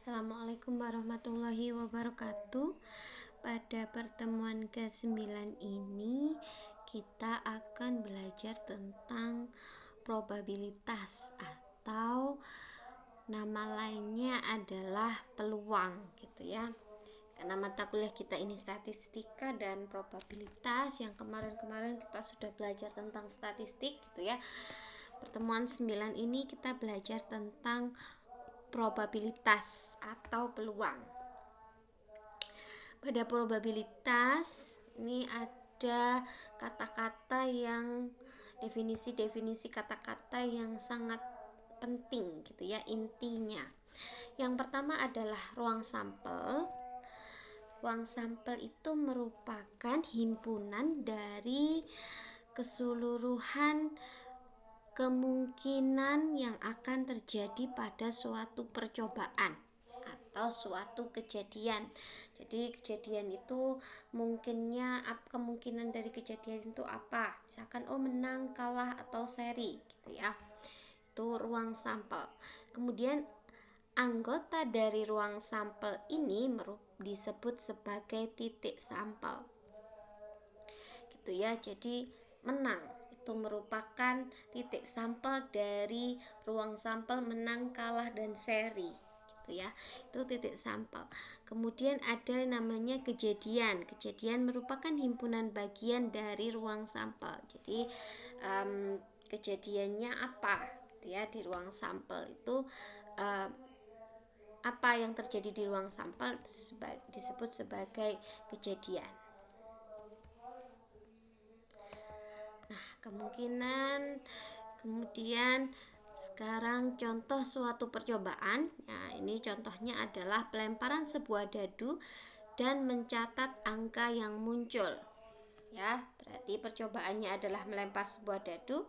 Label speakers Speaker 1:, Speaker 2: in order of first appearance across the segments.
Speaker 1: Assalamualaikum warahmatullahi wabarakatuh. Pada pertemuan ke-9 ini kita akan belajar tentang probabilitas atau nama lainnya adalah peluang gitu ya. Karena mata kuliah kita ini statistika dan probabilitas, yang kemarin-kemarin kita sudah belajar tentang statistik gitu ya. Pertemuan 9 ini kita belajar tentang probabilitas atau peluang. Pada probabilitas ini ada kata-kata yang definisi kata-kata yang sangat penting gitu ya, intinya. Yang pertama adalah ruang sampel. Ruang sampel itu merupakan himpunan dari keseluruhan kemungkinan yang akan terjadi pada suatu percobaan atau suatu kejadian. Jadi kejadian itu kemungkinan dari kejadian itu apa? Misalkan menang, kalah, atau seri gitu ya. Itu ruang sampel. Kemudian anggota dari ruang sampel ini disebut sebagai titik sampel. Gitu ya. Jadi menang itu merupakan titik sampel dari ruang sampel menang, kalah, dan seri gitu ya. Itu titik sampel. Kemudian ada namanya kejadian. Kejadian merupakan himpunan bagian dari ruang sampel. Jadi kejadiannya apa gitu ya di ruang sampel itu, apa yang terjadi di ruang sampel disebut sebagai kejadian. Kemungkinan. Kemudian sekarang contoh suatu percobaan. Nah, ini contohnya adalah pelemparan sebuah dadu dan mencatat angka yang muncul. Ya, berarti percobaannya adalah melempar sebuah dadu.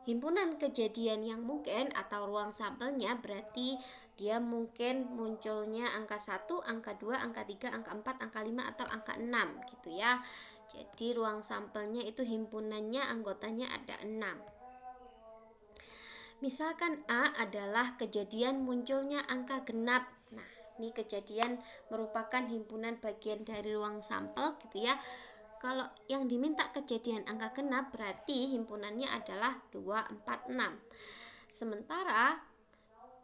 Speaker 1: Himpunan kejadian yang mungkin atau ruang sampelnya berarti dia mungkin munculnya angka 1, angka 2, angka 3, angka 4, angka 5, atau angka 6 gitu ya. Jadi ruang sampelnya itu himpunannya anggotanya ada 6. Misalkan A adalah kejadian munculnya angka genap. Nah, ini kejadian merupakan himpunan bagian dari ruang sampel gitu ya. Kalau yang diminta kejadian angka genap berarti himpunannya adalah 2, 4, 6. Sementara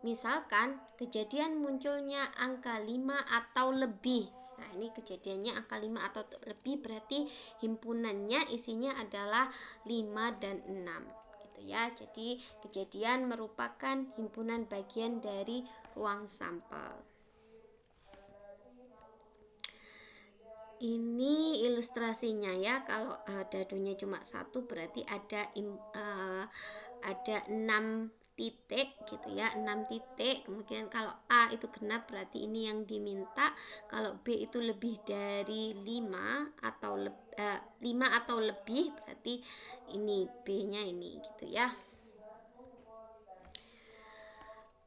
Speaker 1: misalkan kejadian munculnya angka 5 atau lebih. Nah, ini kejadiannya angka 5 atau lebih berarti himpunannya isinya adalah 5 dan 6 gitu ya. Jadi kejadian merupakan himpunan bagian dari ruang sampel. Ini ilustrasinya ya. Kalau dadunya cuma 1 berarti ada 6 titik gitu ya, 6 titik. Kemudian kalau A itu genap berarti ini yang diminta. Kalau B itu lebih dari 5 atau 5 atau lebih berarti ini B-nya ini gitu ya.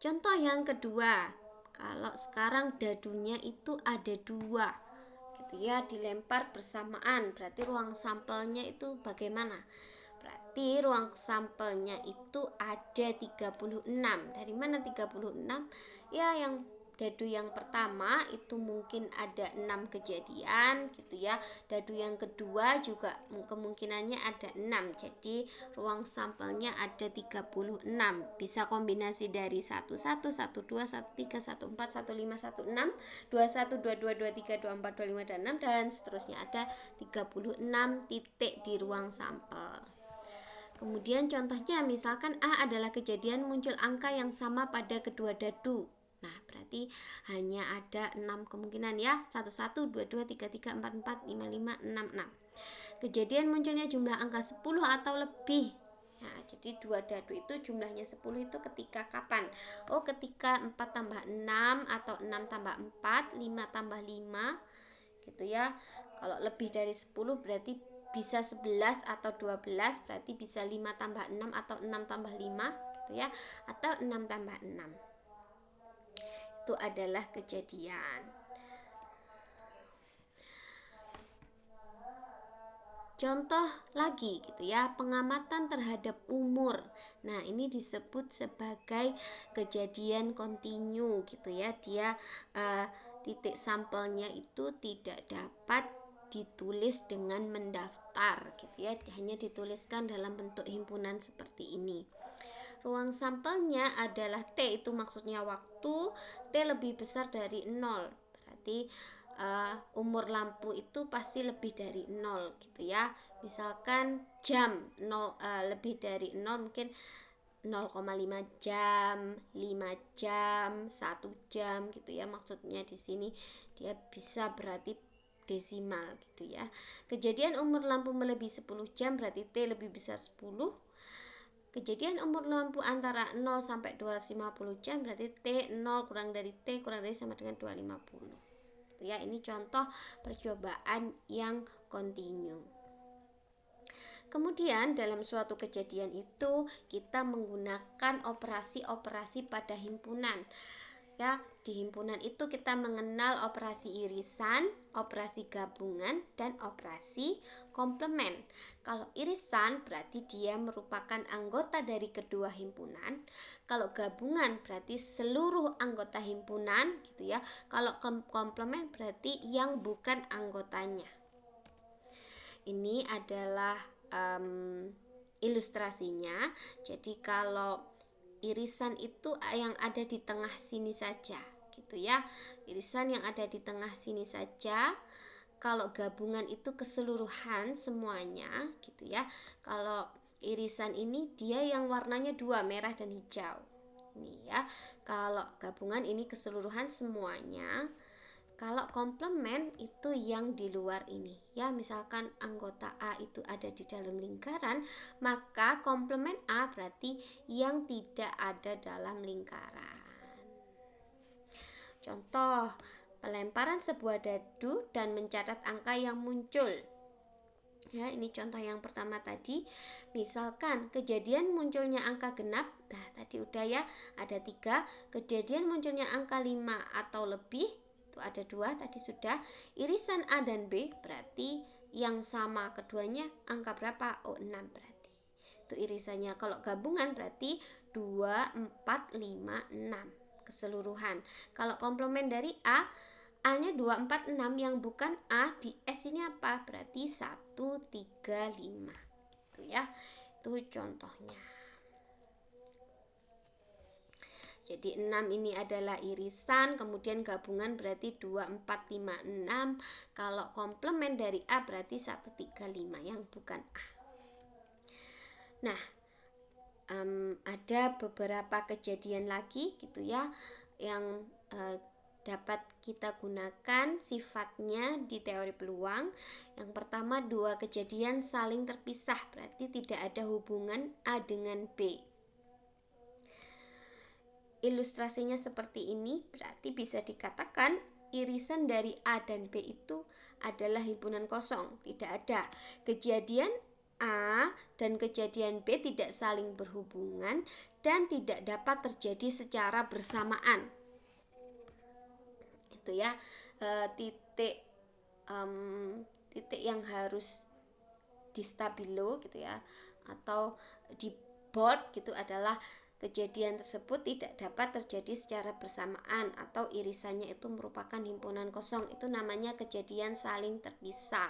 Speaker 1: Contoh yang kedua, kalau sekarang dadunya itu ada 2 gitu ya, dilempar bersamaan, berarti ruang sampelnya itu bagaimana? Berarti ruang sampelnya itu ada 36. Dari mana 36? Ya, yang dadu yang pertama itu mungkin ada 6 kejadian gitu ya. Dadu yang kedua juga kemungkinannya ada 6. Jadi ruang sampelnya ada 36. Bisa kombinasi dari 11, 12, 13, 14, 15, 16, 21, 22, 23, 24, 25, dan 6, dan seterusnya. Ada 36 titik di ruang sampel. Kemudian contohnya misalkan A adalah kejadian muncul angka yang sama pada kedua dadu. Nah, berarti hanya ada 6 kemungkinan ya. 11, 22, 33, 44, 55, 66. Kejadian munculnya jumlah angka 10 atau lebih. Nah, jadi 2 dadu itu jumlahnya 10 itu ketika kapan? Ketika 4 tambah 6 atau 6 tambah 4, 5 tambah 5 gitu ya. Kalau lebih dari 10 berarti bisa 11 atau 12, berarti bisa 5 tambah 6 atau 6 tambah 5 gitu ya, atau 6 tambah 6. Itu adalah kejadian. Contoh lagi gitu ya, pengamatan terhadap umur. Nah, ini disebut sebagai kejadian kontinu gitu ya. Dia titik sampelnya itu tidak dapat ditulis dengan mendaftar gitu ya, hanya dituliskan dalam bentuk himpunan seperti ini. Ruang sampelnya adalah T, itu maksudnya waktu. T lebih besar dari 0, berarti umur lampu itu pasti lebih dari 0 gitu ya. Misalkan jam 0, lebih dari 0 mungkin 0,5 jam, 5 jam, 1 jam gitu ya. Maksudnya di sini dia bisa berarti desimal gitu ya. Kejadian umur lampu melebihi 10 jam berarti T lebih besar 10. Kejadian umur lampu antara 0 sampai 250 jam berarti T 0 kurang dari T kurang dari sama dengan 250. Ya, ini contoh percobaan yang kontinu. Kemudian dalam suatu kejadian itu kita menggunakan operasi-operasi pada himpunan. Ya, di himpunan itu kita mengenal operasi irisan, operasi gabungan, dan operasi komplement. Kalau irisan berarti dia merupakan anggota dari kedua himpunan. Kalau gabungan berarti seluruh anggota himpunan gitu ya. Kalau komplement berarti yang bukan anggotanya. Ini adalah ilustrasinya. Jadi kalau irisan itu yang ada di tengah sini saja gitu ya, irisan yang ada di tengah sini saja. Kalau gabungan itu keseluruhan semuanya gitu ya. Kalau irisan ini dia yang warnanya dua, merah dan hijau ini ya. Kalau gabungan ini keseluruhan semuanya. Kalau komplement itu yang di luar ini ya, misalkan anggota A itu ada di dalam lingkaran, maka komplement A berarti yang tidak ada dalam lingkaran. Contoh, pelemparan sebuah dadu dan mencatat angka yang muncul. Ya, ini contoh yang pertama tadi. Misalkan kejadian munculnya angka genap, nah tadi udah ya, ada 3. Kejadian munculnya angka 5 atau lebih, itu ada 2 tadi sudah. Irisan A dan B berarti yang sama keduanya angka berapa? Oh, 6 berarti. Itu irisannya. Kalau gabungan berarti 2, 4, 5, 6 keseluruhan. Kalau komplement dari A, A-nya 2, 4, 6, yang bukan A di S ini apa? Berarti 1, 3, 5. Itu ya. Itu contohnya. Jadi 6 ini adalah irisan, kemudian gabungan berarti 2, 4, 5, 6. Kalau komplement dari A berarti 1, 3, 5 yang bukan A. Nah, ada beberapa kejadian lagi gitu ya yang dapat kita gunakan sifatnya di teori peluang. Yang pertama, 2 kejadian saling terpisah berarti tidak ada hubungan A dengan B. Ilustrasinya seperti ini, berarti bisa dikatakan irisan dari A dan B itu adalah himpunan kosong, tidak ada. Kejadian A dan kejadian B tidak saling berhubungan dan tidak dapat terjadi secara bersamaan. Itu ya, titik yang harus di stabilo gitu ya, atau di bold gitu adalah kejadian tersebut tidak dapat terjadi secara bersamaan atau irisannya itu merupakan himpunan kosong. Itu namanya kejadian saling terpisah.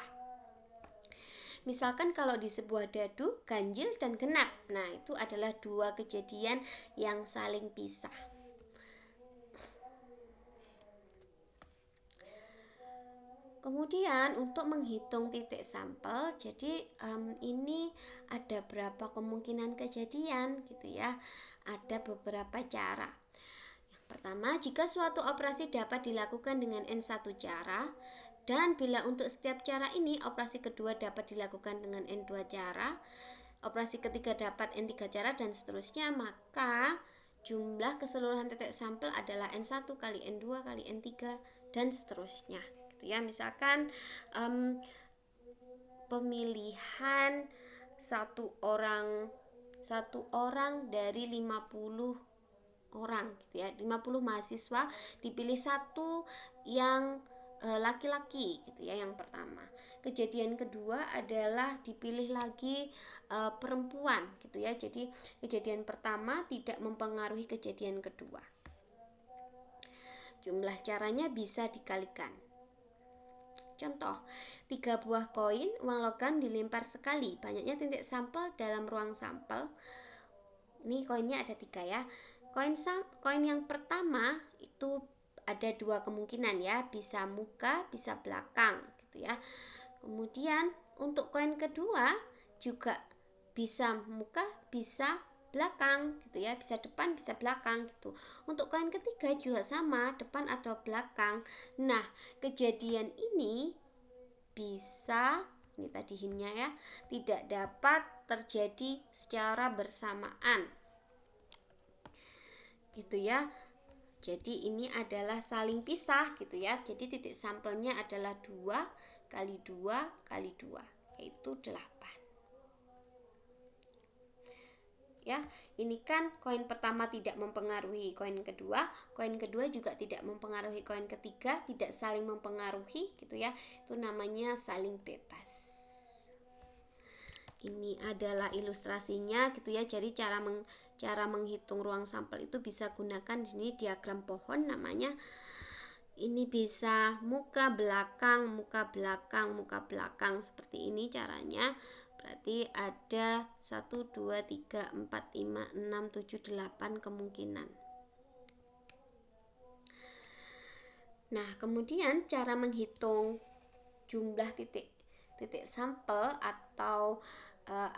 Speaker 1: Misalkan kalau di sebuah dadu ganjil dan genap, nah itu adalah 2 kejadian yang saling pisah. Kemudian untuk menghitung titik sampel, jadi ini ada berapa kemungkinan kejadian gitu ya. Ada beberapa cara. Yang pertama, jika suatu operasi dapat dilakukan dengan N1 cara, dan bila untuk setiap cara ini operasi kedua dapat dilakukan dengan N2 cara, operasi ketiga dapat N3 cara, dan seterusnya, maka jumlah keseluruhan titik sampel adalah N1 kali N2 kali N3 dan seterusnya. Ya, misalkan pemilihan satu orang dari 50 orang gitu ya, 50 mahasiswa dipilih satu yang laki-laki gitu ya, yang pertama. Kejadian kedua adalah dipilih lagi perempuan gitu ya. Jadi kejadian pertama tidak mempengaruhi kejadian kedua. Jumlah caranya bisa dikalikan. Contoh, 3 buah koin uang logam dilempar sekali, banyaknya titik sampel dalam ruang sampel. Ini koinnya ada 3 ya. Koin yang pertama itu ada 2 kemungkinan ya, bisa muka, bisa belakang gitu ya. Kemudian untuk koin kedua juga bisa muka, bisa belakang gitu ya, bisa depan, bisa belakang gitu. Untuk koin ketiga juga sama, depan atau belakang. Nah, kejadian ini bisa, ini tadi hintnya ya, tidak dapat terjadi secara bersamaan gitu ya. Jadi ini adalah saling pisah gitu ya. Jadi titik sampelnya adalah 2 kali 2 kali 2, yaitu 8 ya. Ini kan koin pertama tidak mempengaruhi koin kedua juga tidak mempengaruhi koin ketiga, tidak saling mempengaruhi gitu ya. Itu namanya saling bebas. Ini adalah ilustrasinya gitu ya. Jadi cara menghitung ruang sampel itu bisa gunakan di sini diagram pohon namanya. Ini bisa muka belakang, muka belakang, muka belakang, seperti ini caranya. Berarti ada 1, 2, 3, 4, 5, 6, 7, 8 kemungkinan. Nah, kemudian cara menghitung jumlah titik sampel atau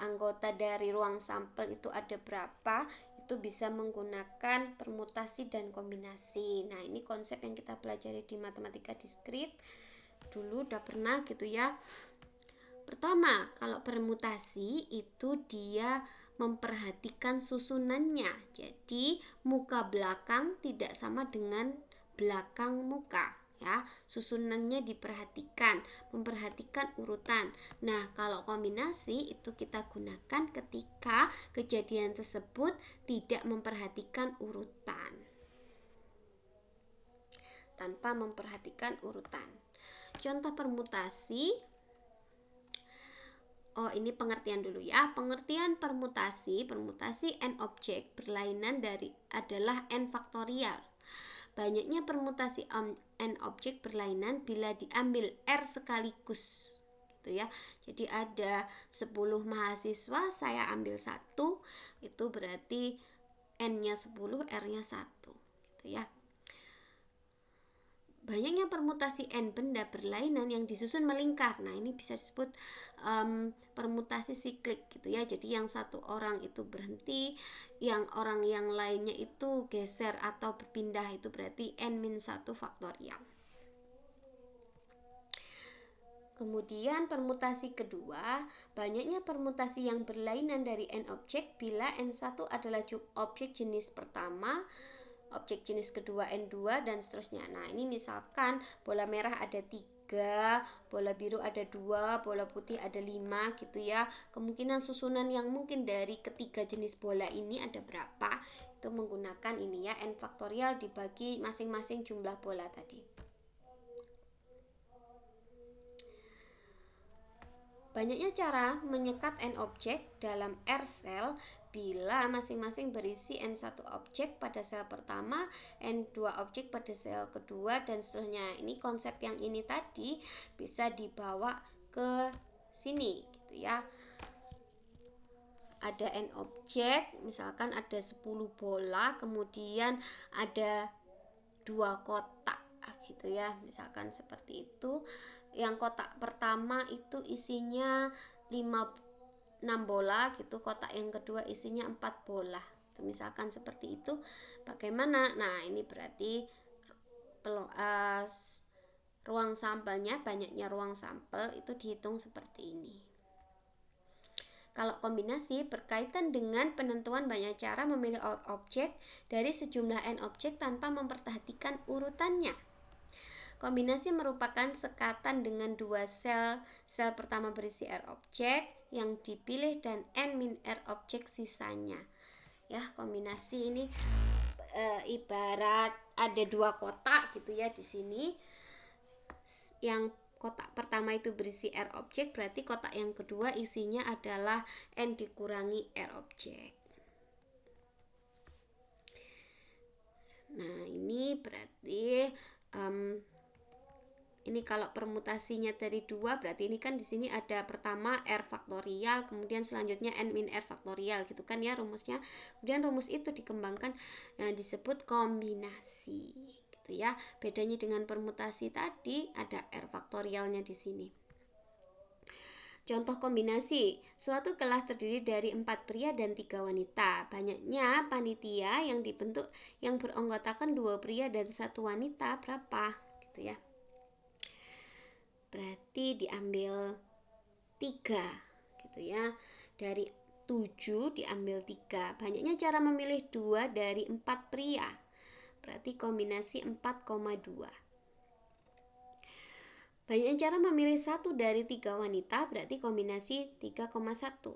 Speaker 1: anggota dari ruang sampel itu ada berapa, itu bisa menggunakan permutasi dan kombinasi. Nah, ini konsep yang kita pelajari di matematika diskrit dulu udah pernah gitu ya. Pertama, kalau permutasi itu dia memperhatikan susunannya. Jadi muka belakang tidak sama dengan belakang muka ya. Susunannya diperhatikan, memperhatikan urutan. Nah, kalau kombinasi itu kita gunakan ketika kejadian tersebut tidak memperhatikan urutan. Tanpa memperhatikan urutan. Contoh permutasi. Oh, ini pengertian dulu ya. Pengertian permutasi n objek berlainan dari adalah n faktorial. Banyaknya permutasi n objek berlainan bila diambil R sekaligus gitu ya. Jadi ada 10 mahasiswa, saya ambil 1, itu berarti n-nya 10, R-nya 1 gitu ya. Banyaknya permutasi n benda berlainan yang disusun melingkar. Nah, ini bisa disebut permutasi siklik gitu ya. Jadi yang satu orang itu berhenti, yang orang yang lainnya itu geser atau berpindah, itu berarti n-1 faktorial. Kemudian permutasi kedua, banyaknya permutasi yang berlainan dari n objek bila n1 adalah objek jenis pertama, objek jenis kedua N2 dan seterusnya. Nah, ini misalkan bola merah ada 3, bola biru ada 2, bola putih ada 5 gitu ya. Kemungkinan susunan yang mungkin dari ketiga jenis bola ini ada berapa? Itu menggunakan ini ya, N faktorial dibagi masing-masing jumlah bola tadi. Banyaknya cara menyekat N objek dalam R sel bila masing-masing berisi N1 objek pada sel pertama, N2 objek pada sel kedua, dan seterusnya. Ini konsep yang ini tadi bisa dibawa ke sini gitu ya. Ada N objek, misalkan ada 10 bola, kemudian ada 2 kotak gitu ya, misalkan seperti itu. Yang kotak pertama itu isinya 6 bola gitu, kotak yang kedua isinya 4 bola. Misalkan seperti itu. Bagaimana? Nah, ini berarti ruang sampelnya, banyaknya ruang sampel itu dihitung seperti ini. Kalau kombinasi berkaitan dengan penentuan banyak cara memilih objek dari sejumlah n objek tanpa memperhatikan urutannya. Kombinasi merupakan sekatan dengan 2 sel. Sel pertama berisi R objek yang dipilih dan N-R objek sisanya. Ya, kombinasi ini ibarat ada 2 kotak gitu ya di sini. yang kotak pertama itu berisi R objek, berarti kotak yang kedua isinya adalah N dikurangi R objek. Nah, ini berarti ini kalau permutasinya dari 2, berarti ini kan di sini ada pertama R faktorial, kemudian selanjutnya N min R faktorial gitu kan ya rumusnya. Kemudian rumus itu dikembangkan yang disebut kombinasi gitu ya. Bedanya dengan permutasi tadi ada R faktorialnya di sini. Contoh kombinasi, suatu kelas terdiri dari 4 pria dan 3 wanita. Banyaknya panitia yang dibentuk yang beranggotakan 2 pria dan 1 wanita berapa? Gitu ya. Berarti diambil 3 gitu ya. Dari 7 diambil 3. Banyaknya cara memilih 2 dari 4 pria. Berarti kombinasi 4,2. Banyaknya cara memilih 1 dari 3 wanita, berarti kombinasi 3,1.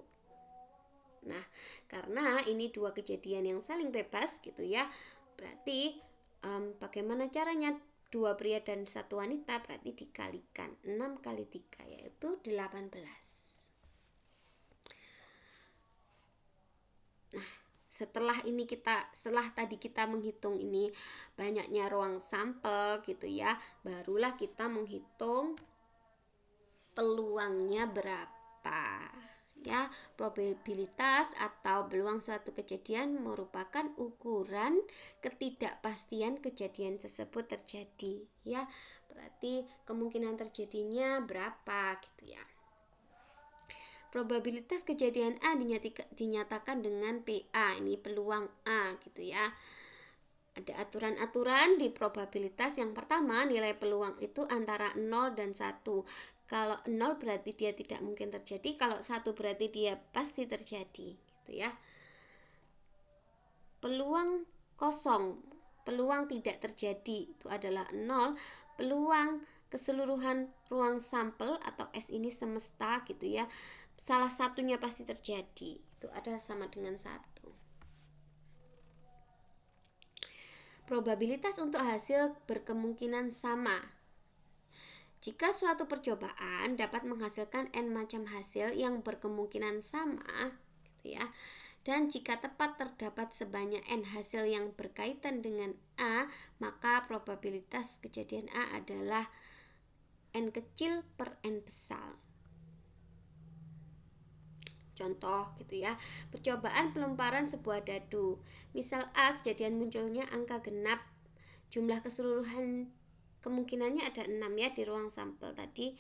Speaker 1: Nah, karena ini 2 kejadian yang saling bebas gitu ya. Berarti bagaimana caranya? 2 pria dan 1 wanita berarti dikalikan 6 kali 3 yaitu 18. Nah, setelah tadi kita menghitung ini banyaknya ruang sampel gitu ya, barulah kita menghitung peluangnya berapa. Ya, probabilitas atau peluang suatu kejadian merupakan ukuran ketidakpastian kejadian tersebut terjadi ya. Berarti kemungkinan terjadinya berapa gitu ya. Probabilitas kejadian A dinyatakan dengan PA, ini peluang A gitu ya. Ada aturan-aturan di probabilitas. Yang pertama, nilai peluang itu antara 0 dan 1. Kalau 0 berarti dia tidak mungkin terjadi, kalau 1 berarti dia pasti terjadi gitu ya. Peluang kosong, peluang tidak terjadi itu adalah 0. Peluang keseluruhan ruang sampel atau S ini semesta gitu ya, salah satunya pasti terjadi, itu ada sama dengan 1. Probabilitas untuk hasil berkemungkinan sama. Jika suatu percobaan dapat menghasilkan N macam hasil yang berkemungkinan sama gitu ya, dan jika tepat terdapat sebanyak N hasil yang berkaitan dengan A, maka probabilitas kejadian A adalah N kecil per N besar. Contoh gitu ya, percobaan pelemparan sebuah dadu. Misal A, kejadian munculnya angka genap. Jumlah keseluruhan kemungkinannya ada 6 ya di ruang sampel tadi.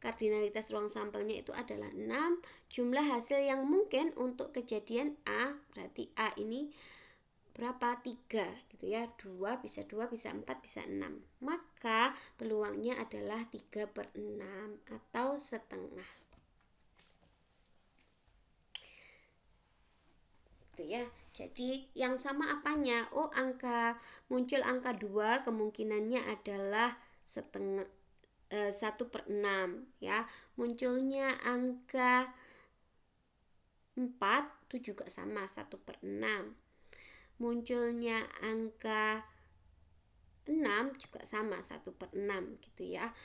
Speaker 1: Kardinalitas ruang sampelnya itu adalah 6. Jumlah hasil yang mungkin untuk kejadian A, berarti A ini berapa? 3 gitu ya. 2 bisa 4 bisa 6. Maka peluangnya adalah 3/6 atau setengah. Ya. Jadi yang sama apanya? Oh, muncul angka 2 kemungkinannya adalah setengah 1/6 ya. Munculnya angka 4 itu juga sama 1/6. Munculnya angka 6 juga sama 1/6 gitu ya.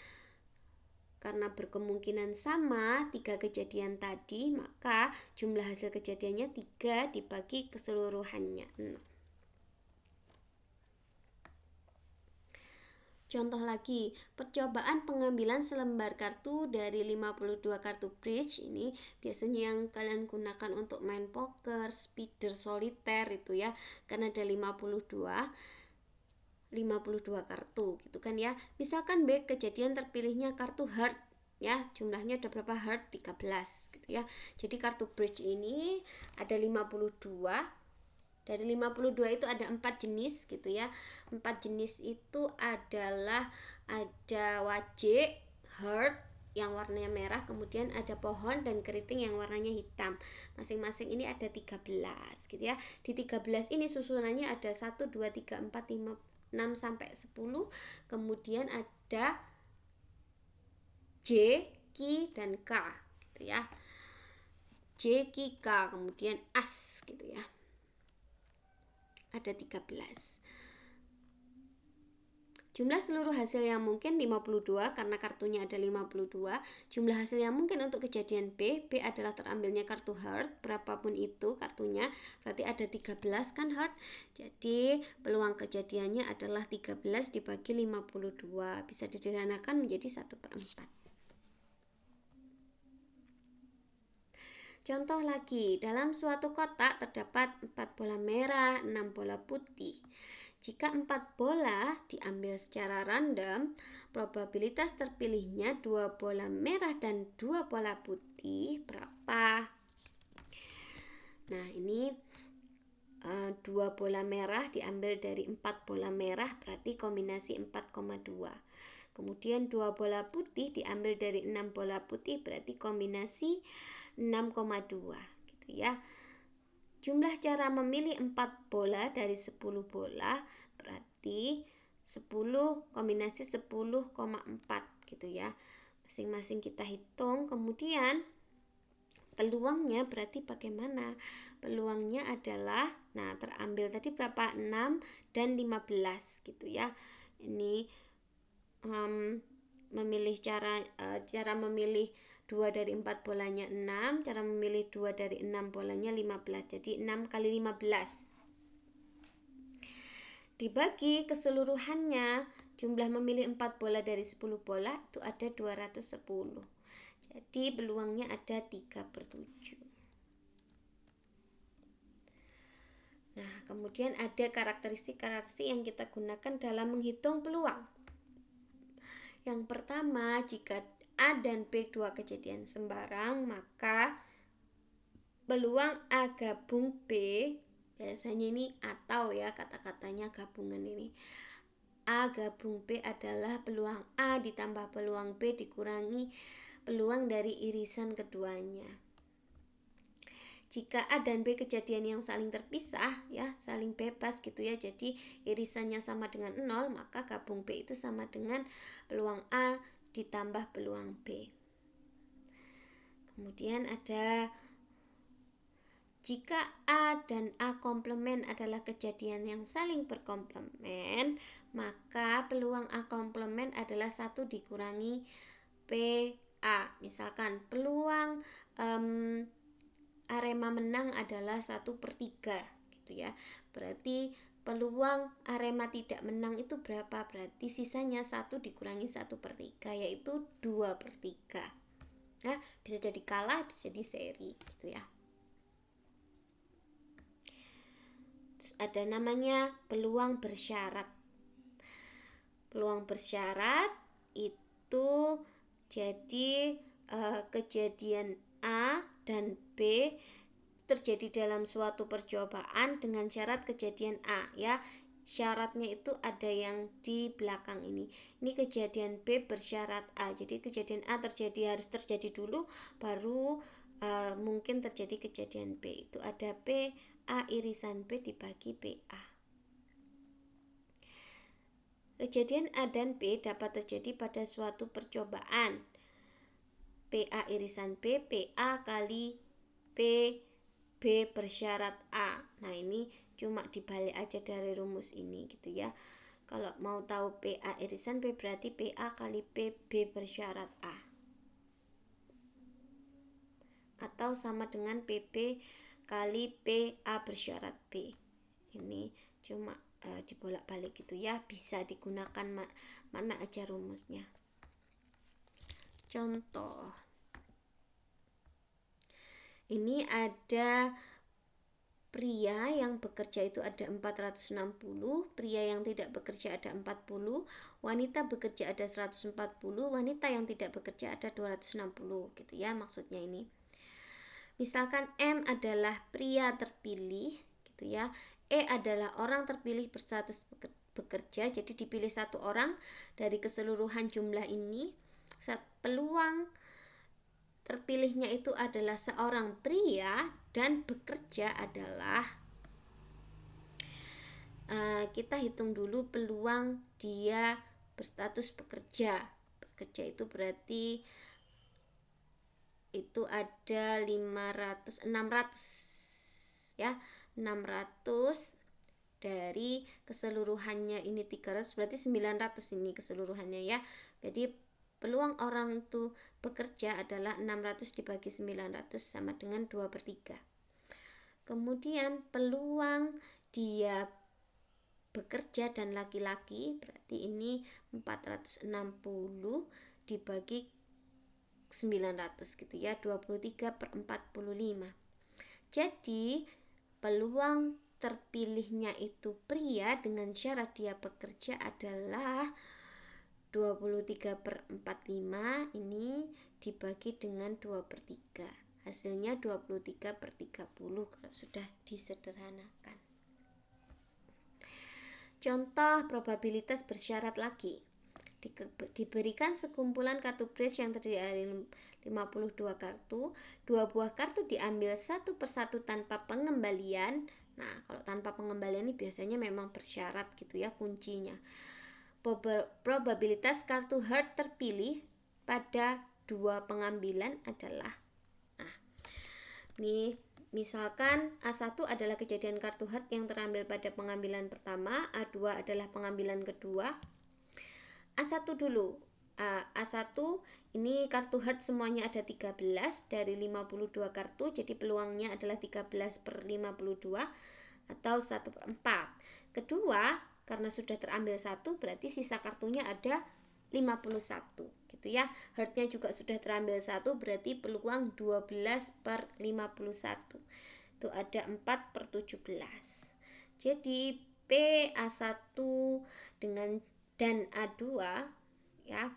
Speaker 1: Karena berkemungkinan sama 3 kejadian tadi, maka jumlah hasil kejadiannya 3 dibagi keseluruhannya 6. Contoh lagi, percobaan pengambilan selembar kartu dari 52 kartu bridge. Ini biasanya yang kalian gunakan untuk main poker, speeder, soliter itu ya. Karena ada 52 kartu gitu kan ya. Misalkan B, kejadian terpilihnya kartu heart ya, jumlahnya ada berapa heart? 13 gitu ya. Jadi kartu bridge ini ada 52. Dari 52 itu ada 4 jenis gitu ya. 4 jenis itu adalah ada wajik, heart yang warnanya merah, kemudian ada pohon dan keriting yang warnanya hitam. Masing-masing ini ada 13 gitu ya. Di 13 ini susunannya ada 1 2 3 4 5 6 sampai 10. Kemudian ada J, Ki dan K gitu ya. J, Ki, K, kemudian As gitu ya. Ada 13. Jumlah seluruh hasil yang mungkin 52 karena kartunya ada 52. Jumlah hasil yang mungkin untuk kejadian B adalah terambilnya kartu heart, berapapun itu kartunya, berarti ada 13 kan heart. Jadi peluang kejadiannya adalah 13 dibagi 52, bisa disederhanakan menjadi 1/4. Contoh lagi, dalam suatu kotak terdapat 4 bola merah, 6 bola putih. Jika 4 bola diambil secara random, probabilitas terpilihnya 2 bola merah dan 2 bola putih berapa? Nah, ini 2 bola merah diambil dari 4 bola merah, berarti kombinasi 4,2. Kemudian 2 bola putih diambil dari 6 bola putih, berarti kombinasi 6,2 gitu ya. Jumlah cara memilih 4 bola dari 10 bola berarti 10 kombinasi 10,4 gitu ya. Masing-masing kita hitung. Kemudian peluangnya berarti bagaimana? Peluangnya adalah, nah terambil tadi berapa? 6 dan 15 gitu ya. Ini memilih cara memilih 2 dari 4 bolanya 6, cara memilih 2 dari 6 bolanya 15. Jadi 6 kali 15. Dibagi keseluruhannya, jumlah memilih 4 bola dari 10 bola itu ada 210. Jadi peluangnya ada 3/7. Nah, kemudian ada karakteristik yang kita gunakan dalam menghitung peluang. Yang pertama, jika A dan B dua kejadian sembarang, maka peluang A gabung B, biasanya ini atau ya kata-katanya gabungan ini, A gabung B adalah peluang A ditambah peluang B dikurangi peluang dari irisan keduanya. Jika A dan B kejadian yang saling terpisah ya, saling bebas gitu ya, jadi irisannya sama dengan 0, maka gabung B itu sama dengan peluang A ditambah peluang B. Kemudian ada jika A dan A komplement adalah kejadian yang saling berkomplement, maka peluang A komplement adalah 1 dikurangi PA. Misalkan peluang Arema menang adalah 1/3 gitu ya. Berarti peluang Arema tidak menang itu berapa? Berarti sisanya 1 dikurangi 1/3, yaitu 2/3. Nah, bisa jadi kalah, bisa jadi seri gitu ya. Terus ada namanya peluang bersyarat. Peluang bersyarat itu jadi kejadian A dan B terjadi dalam suatu percobaan dengan syarat kejadian A ya. Syaratnya itu ada yang di belakang ini. Ini kejadian B bersyarat A. Jadi kejadian A harus terjadi dulu, baru mungkin terjadi kejadian B. Itu ada P A irisan B dibagi PA. Kejadian A dan B dapat terjadi pada suatu percobaan. PA irisan B, PA kali B bersyarat A. Nah, ini cuma dibalik aja dari rumus ini gitu ya. Kalau mau tahu PA irisan B berarti PA kali B bersyarat A. Atau sama dengan PB kali PA bersyarat B. Ini cuma dibolak-balik gitu ya, bisa digunakan mana aja rumusnya. Contoh, ini ada pria yang bekerja itu ada 460, pria yang tidak bekerja ada 40, wanita bekerja ada 140, wanita yang tidak bekerja ada 260 gitu ya maksudnya ini. Misalkan M adalah pria terpilih gitu ya, E adalah orang terpilih berstatus bekerja, jadi dipilih satu orang dari keseluruhan jumlah ini. Peluang terpilihnya itu adalah seorang pria dan bekerja adalah kita hitung dulu peluang dia berstatus bekerja. Bekerja itu berarti itu ada 600 ya, 600 dari keseluruhannya ini 300, berarti 900 ini keseluruhannya ya. Jadi peluang orang itu bekerja adalah 600 dibagi 900 sama dengan 2/3. Kemudian peluang dia bekerja dan laki-laki, berarti ini 460 dibagi 900 gitu ya, 23/45. Jadi peluang terpilihnya itu pria dengan syarat dia bekerja adalah 23/45 ini dibagi dengan 2/3, hasilnya 23/30 kalau sudah disederhanakan. Contoh probabilitas bersyarat laki. Diberikan sekumpulan kartu bridge yang terdiri dari 52 kartu. 2 buah kartu diambil satu persatu tanpa pengembalian. Nah, kalau tanpa pengembalian ini biasanya memang bersyarat gitu ya kuncinya. Probabilitas kartu heart terpilih pada 2 pengambilan adalah, nah, ini misalkan A1 adalah kejadian kartu heart yang terambil pada pengambilan pertama, A2 adalah pengambilan kedua. A1 dulu. A1 ini kartu heart semuanya ada 13 dari 52 kartu, jadi peluangnya adalah 13/52 atau 1/4. Kedua, karena sudah terambil 1 berarti sisa kartunya ada 51 gitu ya. Heartnya juga sudah terambil 1 berarti peluang 12/51. Itu ada 4/17. Jadi P, A1 dengan dan A2 ya,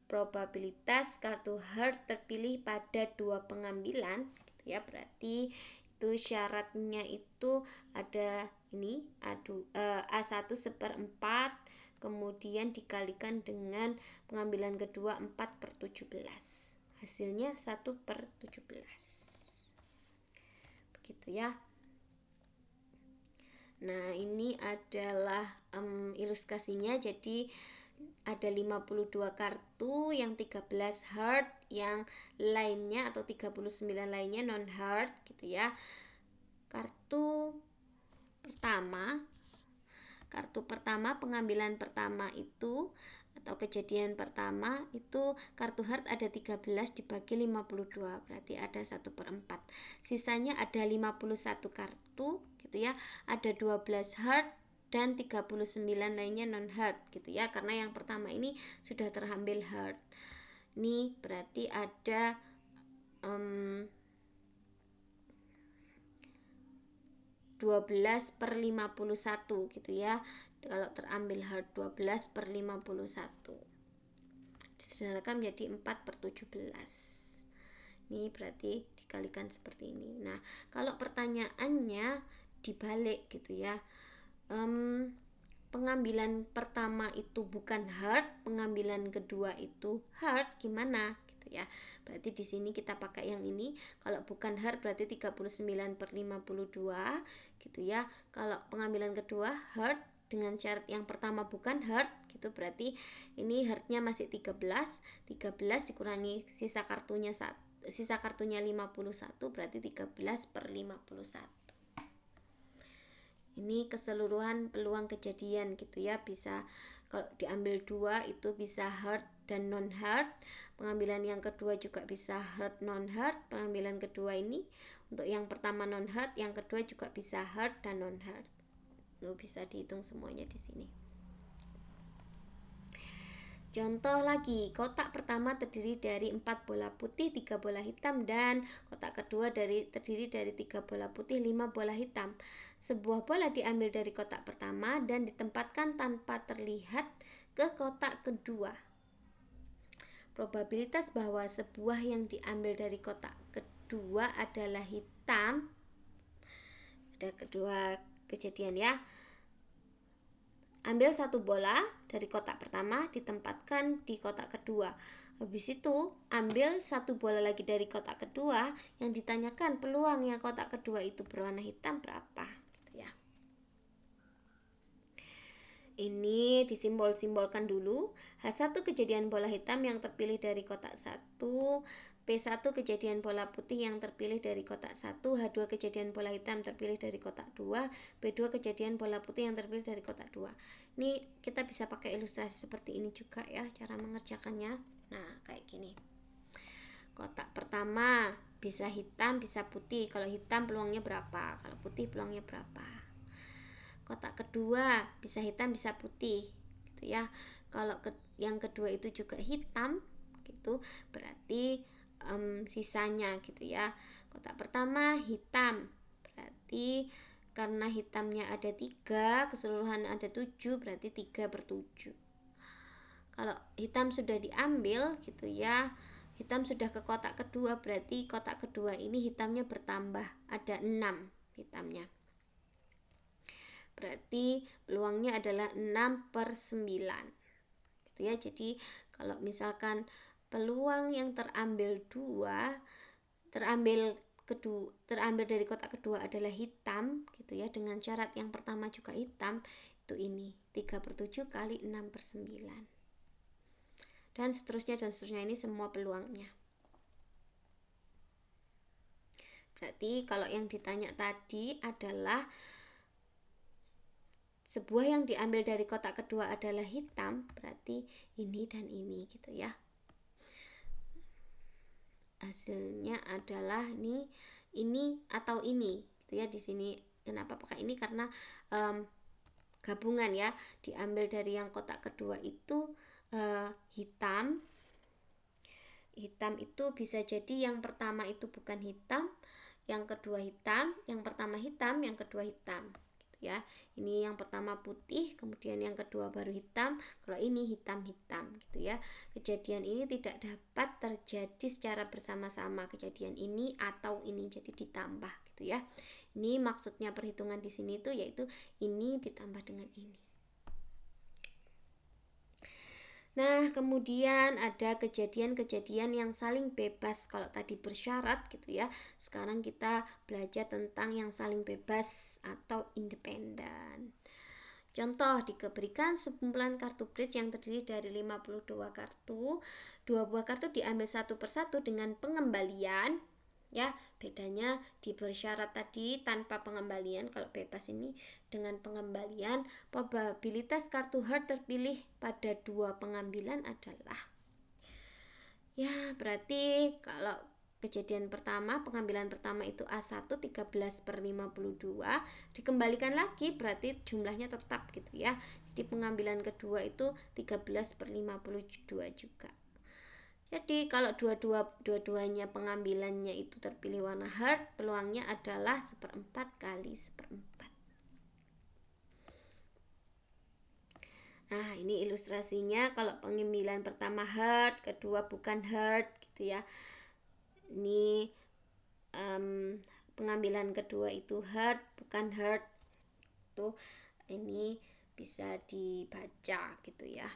Speaker 1: probabilitas kartu heart terpilih pada 2 pengambilan gitu ya, berarti itu syaratnya itu ada ini A1 1/4 kemudian dikalikan dengan pengambilan kedua 4/17, hasilnya 1/17 begitu ya. Nah, ini adalah ilustrasinya. Jadi ada 52 kartu, yang 13 heart, yang lainnya atau 39 lainnya non heart gitu ya. Kartu pertama pengambilan pertama itu atau kejadian pertama itu kartu heart ada 13 dibagi 52 berarti ada 1/4. Sisanya ada 51 kartu gitu ya. Ada 12 heart dan 39 lainnya non heart gitu ya, karena yang pertama ini sudah terambil heart. Ini berarti ada 12/51 gitu ya. Kalau terambil heart 12/51 disederhanakan menjadi 4/17. Ini berarti dikalikan seperti ini. Nah, kalau pertanyaannya dibalik gitu ya, pengambilan pertama itu bukan heart, pengambilan kedua itu heart, gimana gitu ya. Berarti di sini kita pakai yang ini. Kalau bukan heart berarti 39/52 gitu ya. Kalau pengambilan kedua heart dengan syarat yang pertama bukan heart gitu, berarti ini heartnya masih 13 dikurangi sisa kartunya 51 berarti 13/51. Ini keseluruhan peluang kejadian gitu ya. Bisa kalau diambil 2 itu bisa heart dan non heart. Pengambilan yang kedua juga bisa heart non heart. Pengambilan kedua ini untuk yang pertama non heart, yang kedua juga bisa heart dan non heart. Itu bisa dihitung semuanya di sini. Contoh lagi, kotak pertama terdiri dari 4 bola putih, 3 bola hitam, dan kotak kedua terdiri dari 3 bola putih, 5 bola hitam. Sebuah bola diambil dari kotak pertama dan ditempatkan tanpa terlihat ke kotak kedua. Probabilitas bahwa sebuah yang diambil dari kotak kedua adalah hitam. Ada kedua kejadian ya. Ambil 1 bola dari kotak pertama, ditempatkan di kotak kedua. Habis itu ambil 1 bola lagi dari kotak kedua, yang ditanyakan peluangnya kotak kedua itu berwarna hitam berapa gitu ya. Ini disimbol-simbolkan dulu. H1 kejadian bola hitam yang terpilih dari kotak 1 P1 kejadian bola putih yang terpilih dari kotak 1, H2 kejadian bola hitam terpilih dari kotak 2, P2 kejadian bola putih yang terpilih dari kotak 2. Ini kita bisa pakai ilustrasi seperti ini juga ya cara mengerjakannya. Nah, kayak gini. Kotak pertama bisa hitam, bisa putih. Kalau hitam peluangnya berapa? Kalau putih peluangnya berapa? Kotak kedua bisa hitam, bisa putih gitu ya. Kalau yang kedua itu juga hitam gitu, berarti sisanya gitu ya. Kotak pertama hitam, berarti karena hitamnya ada 3, keseluruhan ada 7, berarti 3/7. Kalau hitam sudah diambil gitu ya, hitam sudah ke kotak kedua, berarti kotak kedua ini hitamnya bertambah, ada 6 hitamnya, berarti peluangnya adalah 6/9 gitu ya. Jadi kalau misalkan peluang yang terambil terambil dari kotak kedua adalah hitam gitu ya, dengan syarat yang pertama juga hitam, itu ini 3/7 kali 6/9 dan seterusnya ini semua peluangnya. Berarti kalau yang ditanya tadi adalah sebuah yang diambil dari kotak kedua adalah hitam, berarti ini dan ini gitu ya. Hasilnya adalah ini atau ini gitu ya. Di sini kenapa pakai ini, karena gabungan ya, diambil dari yang kotak kedua itu hitam itu bisa jadi yang pertama itu bukan hitam, yang kedua hitam, yang pertama hitam, yang kedua hitam gitu ya. Ini yang pertama putih, kemudian yang kedua baru hitam, kalau ini hitam gitu ya. Kejadian ini tidak dapat terjadi secara bersama-sama, kejadian ini atau ini, jadi ditambah gitu ya. Ini maksudnya perhitungan di sini itu yaitu ini ditambah dengan ini. Nah, kemudian ada kejadian-kejadian yang saling bebas. Kalau tadi bersyarat gitu ya, sekarang kita belajar tentang yang saling bebas atau independen. Contoh, diberikan sekumpulan kartu bridge yang terdiri dari 52 kartu. 2 buah kartu diambil satu persatu dengan pengembalian. Ya, bedanya di bersyarat tadi tanpa pengembalian, kalau bebas ini dengan pengembalian. Probabilitas kartu heart terpilih pada 2 pengambilan adalah, ya berarti kalau kejadian pertama, pengambilan pertama itu A1 13/52, dikembalikan lagi berarti jumlahnya tetap gitu ya. Jadi pengambilan kedua itu 13/52 juga. Jadi kalau dua-duanya pengambilannya itu terpilih warna heart, peluangnya adalah 1/4 kali 1/4. Nah, ini ilustrasinya. Kalau pengambilan pertama heart, kedua bukan heart gitu ya. Ini pengambilan kedua itu heart, bukan heart. Tuh, ini bisa dibaca gitu ya.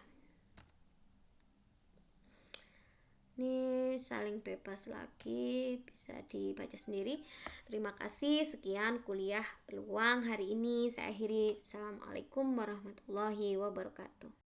Speaker 1: Ini saling bebas lagi, bisa dibaca sendiri. Terima kasih, sekian kuliah peluang hari ini saya akhiri. Assalamualaikum warahmatullahi wabarakatuh.